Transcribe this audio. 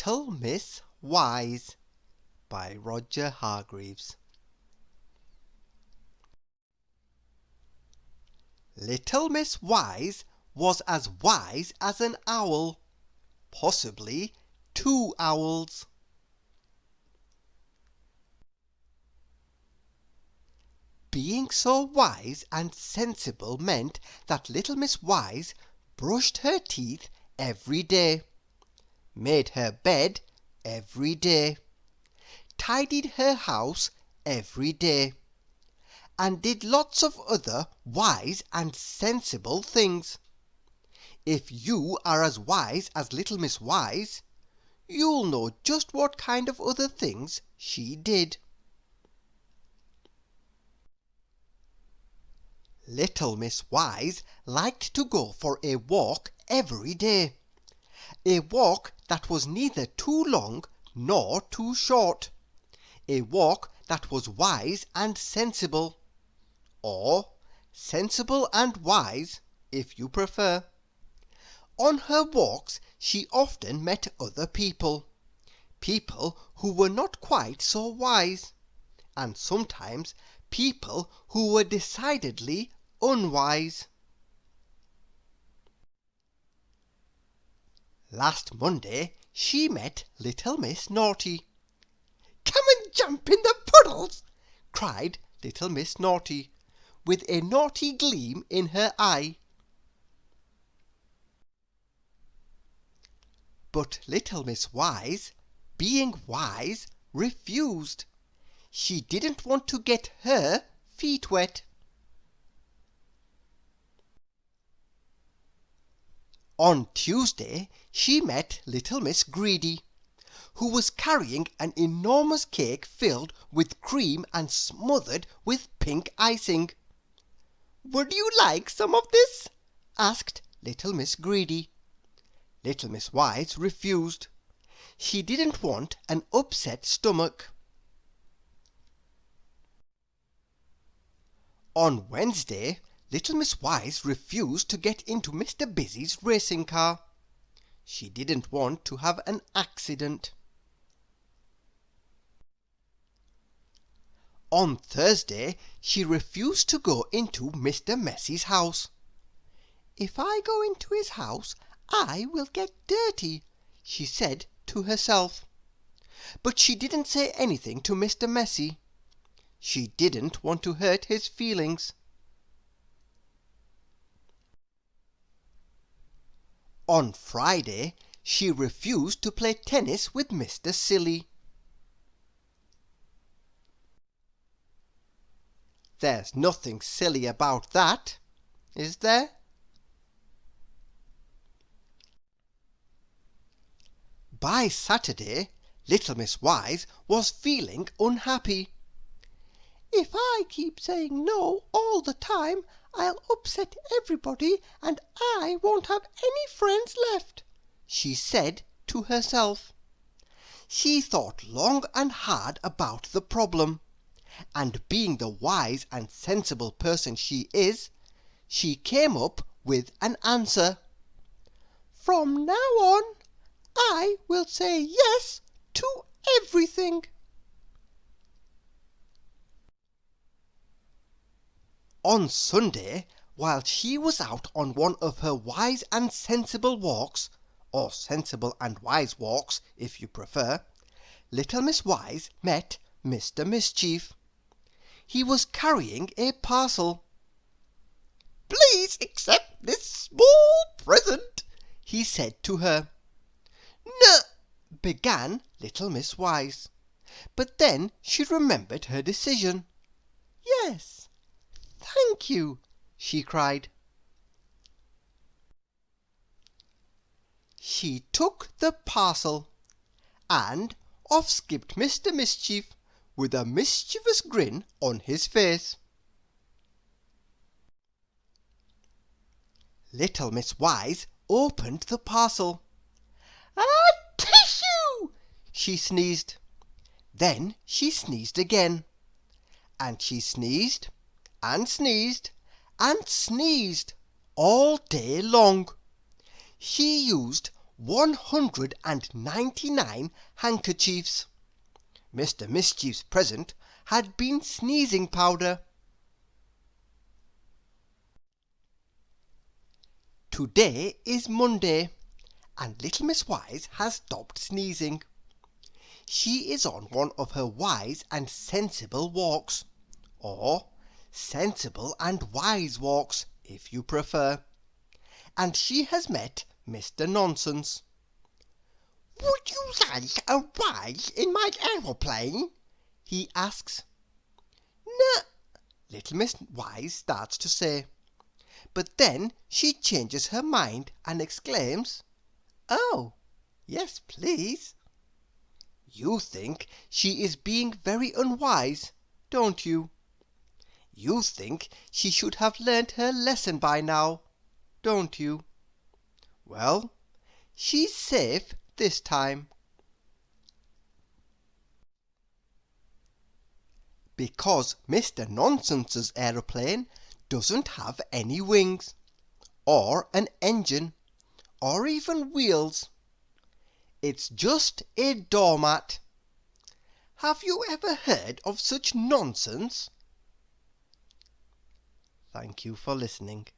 Little Miss Wise by Roger Hargreaves. Little Miss Wise was as wise as an owl, possibly 2 owls. Being so wise and sensible meant that Little Miss Wise brushed her teeth every day, made her bed every day, tidied her house every day, and did lots of other wise and sensible things. If you are as wise as Little Miss Wise, you'll know just what kind of other things she did. Little Miss Wise liked to go for a walk every day. A walk that was neither too long nor too short. A walk that was wise and sensible, or sensible and wise, if you prefer. On her walks she often met other people, people who were not quite so wise, and sometimes people who were decidedly unwise. Last Monday she met Little Miss Naughty. "Come and jump in the puddles!" cried Little Miss Naughty, with a naughty gleam in her eye. But Little Miss Wise, being wise, refused. She didn't want to get her feet wet. On Tuesday she met Little Miss Greedy, who was carrying an enormous cake filled with cream and smothered with pink icing. "Would you like some of this?" asked Little Miss Greedy. Little Miss Wise refused. She didn't want an upset stomach. On Wednesday, Little Miss Wise refused to get into Mr. Busy's racing car. She didn't want to have an accident. On Thursday, she refused to go into Mr. Messy's house. "If I go into his house, I will get dirty," she said to herself. But she didn't say anything to Mr. Messy. She didn't want to hurt his feelings. On Friday, she refused to play tennis with Mr. Silly. There's nothing silly about that, is there? By Saturday, Little Miss Wise was feeling unhappy. "If I keep saying no all the time, I'll upset everybody and I won't have any friends left," she said to herself. She thought long and hard about the problem, and being the wise and sensible person she is, she came up with an answer. "From now on, I will say yes to everything." On Sunday, while she was out on one of her wise and sensible walks, or sensible and wise walks, if you prefer, Little Miss Wise met Mr. Mischief. He was carrying a parcel. "Please accept this small present," he said to her. "No," began Little Miss Wise, but then she remembered her decision. "Yes, thank you," she cried. She took the parcel, and off skipped Mr. Mischief with a mischievous grin on his face. Little Miss Wise opened the parcel. "A tissue!" she sneezed. Then she sneezed again, and she sneezed and sneezed and sneezed all day long. She used 199 handkerchiefs. Mr. Mischief's present had been sneezing powder. Today is Monday, and little Miss Wise has stopped sneezing. She is on one of her wise and sensible walks, or sensible and wise walks, if you prefer, and she has met Mr. Nonsense. "Would you like a ride in my aeroplane?" he asks. "No," little Miss Wise starts to say, but then she changes her mind and exclaims, "Oh, yes, please." You think she is being very unwise, don't you? You think she should have learnt her lesson by now, don't you? Well, she's safe this time. Because Mr. Nonsense's aeroplane doesn't have any wings, or an engine, or even wheels. It's just a doormat. Have you ever heard of such nonsense? Thank you for listening.